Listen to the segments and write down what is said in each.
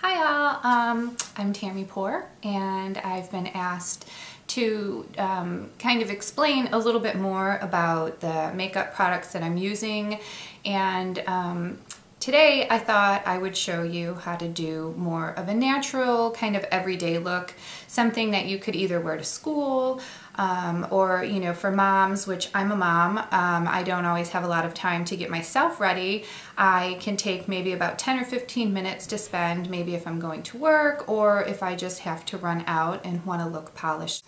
Hi all, I'm Tammy Pore, and I've been asked to kind of explain a little bit more about the makeup products that I'm using, and today I thought I would show you how to do more of a natural kind of everyday look, something that you could either wear to school or, you know, for moms, which I'm a mom, I don't always have a lot of time to get myself ready. I can take maybe about 10 or 15 minutes to spend, maybe if I'm going to work or if I just have to run out and want to look polished.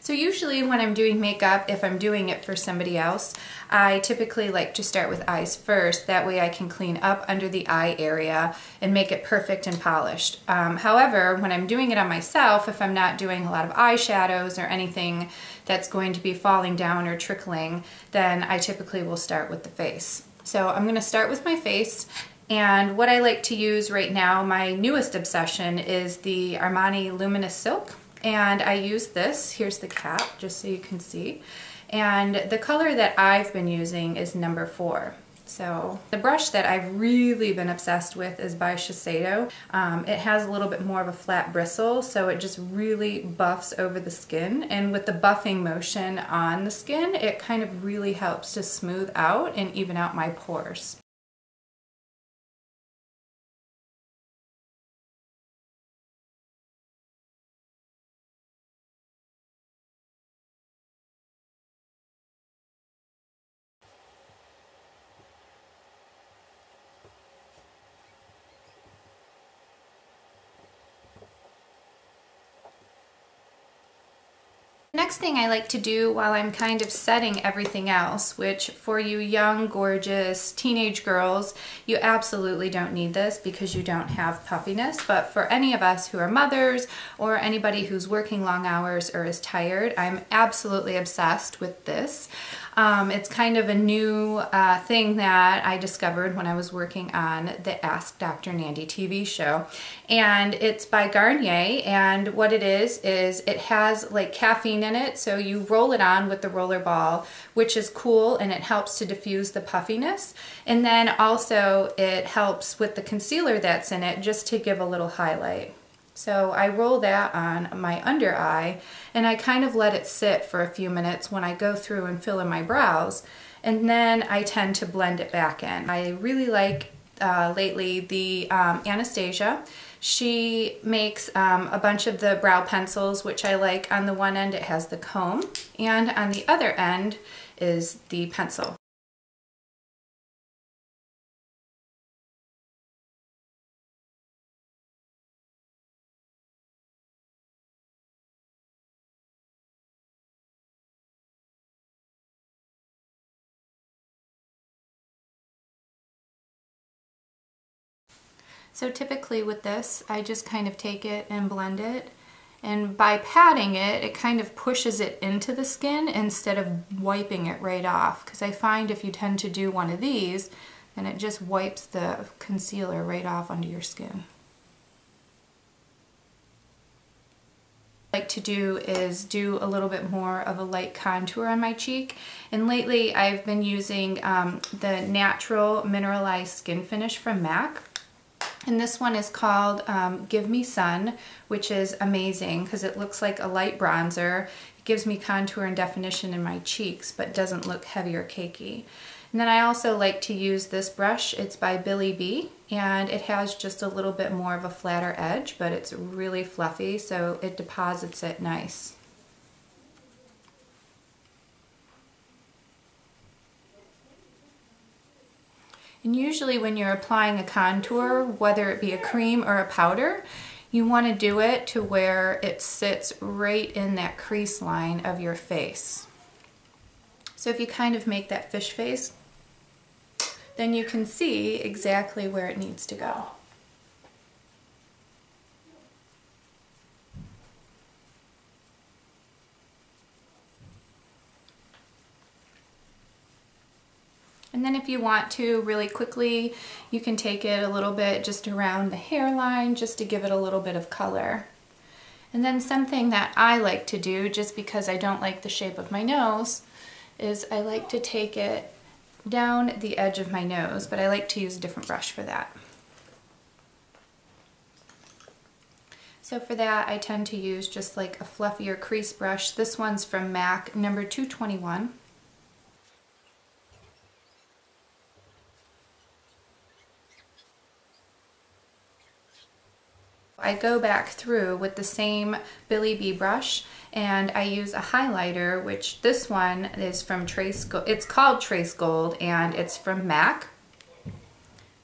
So usually when I'm doing makeup, if I'm doing it for somebody else, I typically like to start with eyes first. That way I can clean up under the eye area and make it perfect and polished. However, when I'm doing it on myself, if I'm not doing a lot of eyeshadows or anything that's going to be falling down or trickling, then I typically will start with the face. So I'm going to start with my face. And what I like to use right now, my newest obsession, is the Armani Luminous Silk. And I use this, here's the cap, just so you can see. And the color that I've been using is number 4. So the brush that I've really been obsessed with is by Shiseido. It has a little bit more of a flat bristle, so it just really buffs over the skin. And with the buffing motion on the skin, it kind of really helps to smooth out and even out my pores. Next thing I like to do while I'm kind of setting everything else, which for you young, gorgeous teenage girls, you absolutely don't need this because you don't have puffiness. But for any of us who are mothers or anybody who's working long hours or is tired, I'm absolutely obsessed with this. It's kind of a new thing that I discovered when I was working on the Ask Dr. Nandy TV show. And it's by Garnier, and what it is it has like caffeine in it, so you roll it on with the roller ball, which is cool, and it helps to diffuse the puffiness. And then also it helps with the concealer that's in it, just to give a little highlight. So I roll that on my under eye, and I kind of let it sit for a few minutes when I go through and fill in my brows, and then I tend to blend it back in. I really like lately the Anastasia. She makes a bunch of the brow pencils, which I like. On the one end it has the comb, and on the other end is the pencil. So typically with this, I just kind of take it and blend it. And by patting it, it kind of pushes it into the skin instead of wiping it right off. Because I find if you tend to do one of these, then it just wipes the concealer right off onto your skin. What I like to do is do a little bit more of a light contour on my cheek, and lately I've been using the natural Mineralize skin finish from MAC. And this one is called Give Me Sun, which is amazing because it looks like a light bronzer. It gives me contour and definition in my cheeks, but doesn't look heavy or cakey. And then I also like to use this brush. It's by Billy B, and it has just a little bit more of a flatter edge, but it's really fluffy, so it deposits it nice. And usually when you're applying a contour, whether it be a cream or a powder, you want to do it to where it sits right in that crease line of your face. So if you kind of make that fish face, then you can see exactly where it needs to go. And then if you want to really quickly, you can take it a little bit just around the hairline just to give it a little bit of color. And then something that I like to do, just because I don't like the shape of my nose, is I like to take it down the edge of my nose, but I like to use a different brush for that. So for that, I tend to use just like a fluffier crease brush. This one's from MAC, number 221. I go back through with the same Billy B brush and I use a highlighter, which this one is from Trace Gold. It's called Trace Gold and it's from MAC.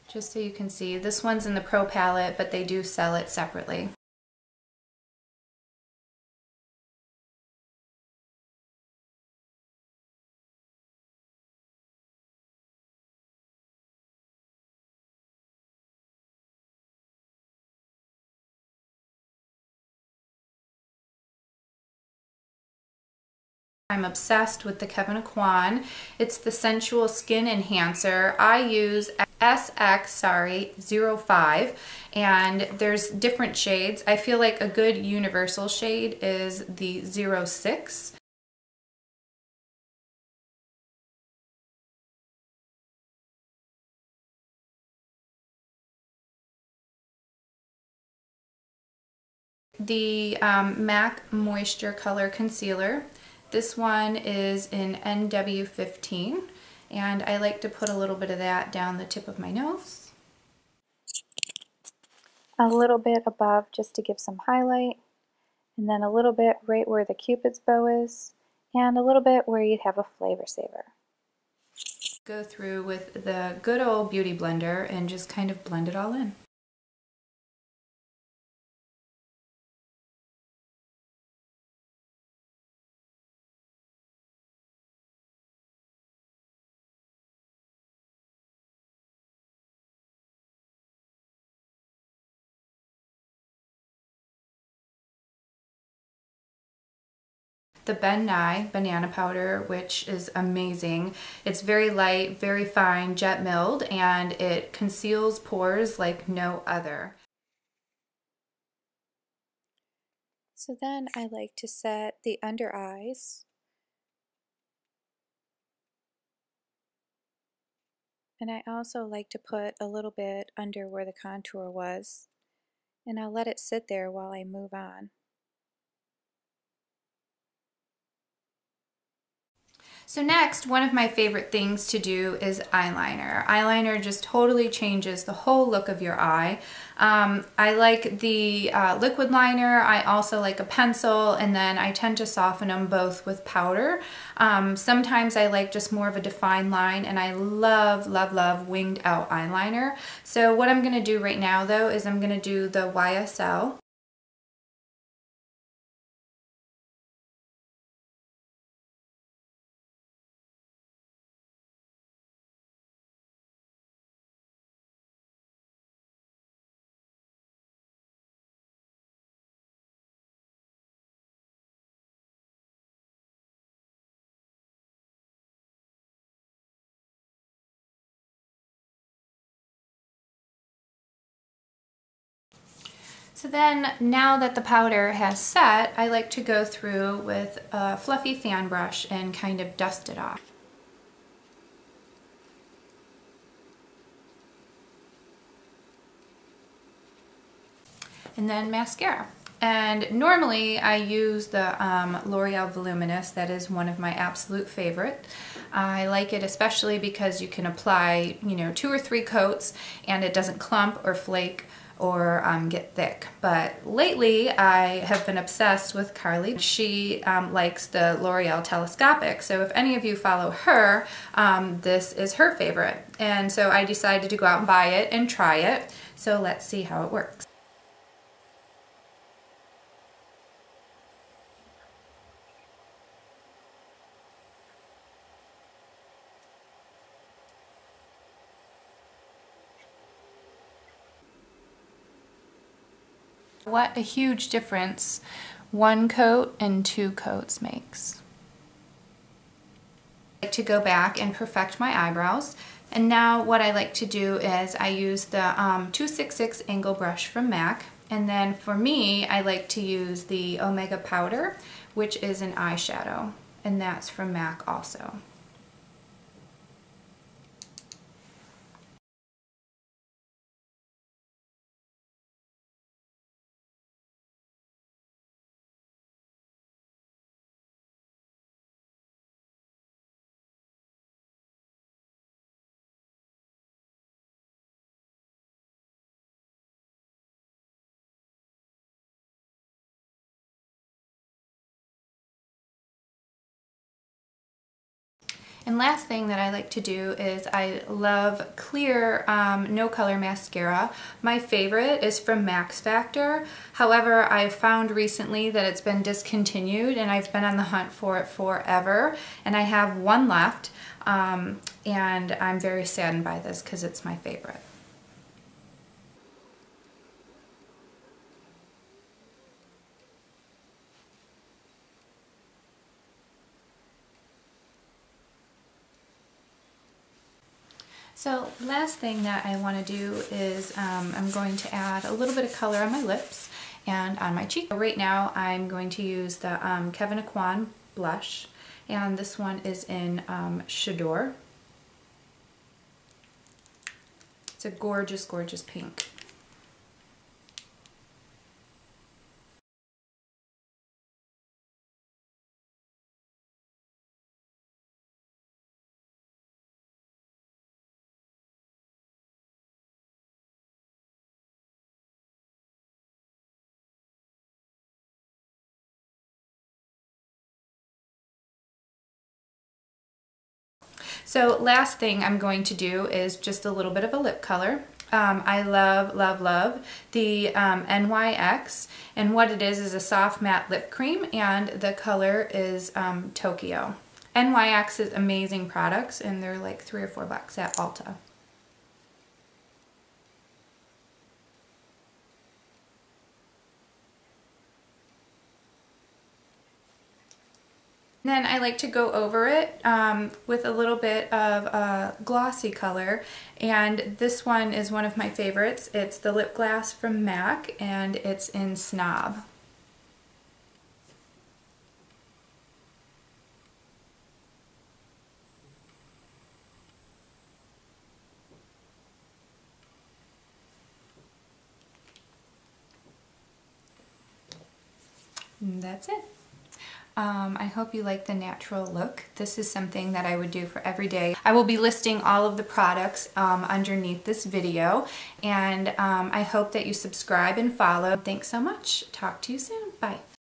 Just so you can see, this one's in the Pro palette, but they do sell it separately. I'm obsessed with the Kevyn Aucoin. It's the Sensual Skin Enhancer. I use SX05, and there's different shades. I feel like a good universal shade is the 06. The MAC Moisture Color Concealer. This one is in NW15, and I like to put a little bit of that down the tip of my nose. A little bit above just to give some highlight, and then a little bit right where the Cupid's bow is, and a little bit where you'd have a flavor saver. Go through with the good old beauty blender and just kind of blend it all in. The Nye Banana Powder, which is amazing. It's very light, very fine, jet milled, and it conceals pores like no other. So then I like to set the under eyes. And I also like to put a little bit under where the contour was. And I'll let it sit there while I move on. So next, one of my favorite things to do is eyeliner. Eyeliner just totally changes the whole look of your eye. I like the liquid liner, I also like a pencil, and then I tend to soften them both with powder. Sometimes I like just more of a defined line, and I love, love, love winged out eyeliner. So what I'm going to do right now though is I'm going to do the YSL. So then, now that the powder has set, I like to go through with a fluffy fan brush and kind of dust it off. And then mascara. And normally I use the L'Oreal Luminous. That is one of my absolute favorite. I like it especially because you can apply, 2 or 3 coats and it doesn't clump or flake or get thick. But lately I have been obsessed with Carly. She likes the L'Oreal Telescopic, so if any of you follow her, this is her favorite. And so I decided to go out and buy it and try it. So let's see how it works. What a huge difference 1 coat and 2 coats makes. I like to go back and perfect my eyebrows, and now what I like to do is I use the 266 angle brush from MAC, and then for me I like to use the Omega powder, which is an eyeshadow, and that's from MAC also. And last thing that I like to do is I love clear no color mascara. My favorite is from Max Factor. However, I've found recently that it's been discontinued and I've been on the hunt for it forever. And I have one left and I'm very saddened by this because it's my favorite. So last thing that I want to do is I'm going to add a little bit of color on my lips and on my cheek. Right now I'm going to use the Kevyn Aucoin blush, and this one is in Shadore. It's a gorgeous, gorgeous pink. So last thing I'm going to do is just a little bit of a lip color. I love, love, love the NYX, and what it is a soft matte lip cream, and the color is Tokyo. NYX is amazing products, and they're like $3 or $4 at Ulta. Then I like to go over it with a little bit of a glossy color, and this one is one of my favorites. It's the lip glass from MAC, and it's in Snob. And that's it. I hope you like the natural look. This is something that I would do for every day. I will be listing all of the products underneath this video, and I hope that you subscribe and follow. Thanks so much. Talk to you soon. Bye.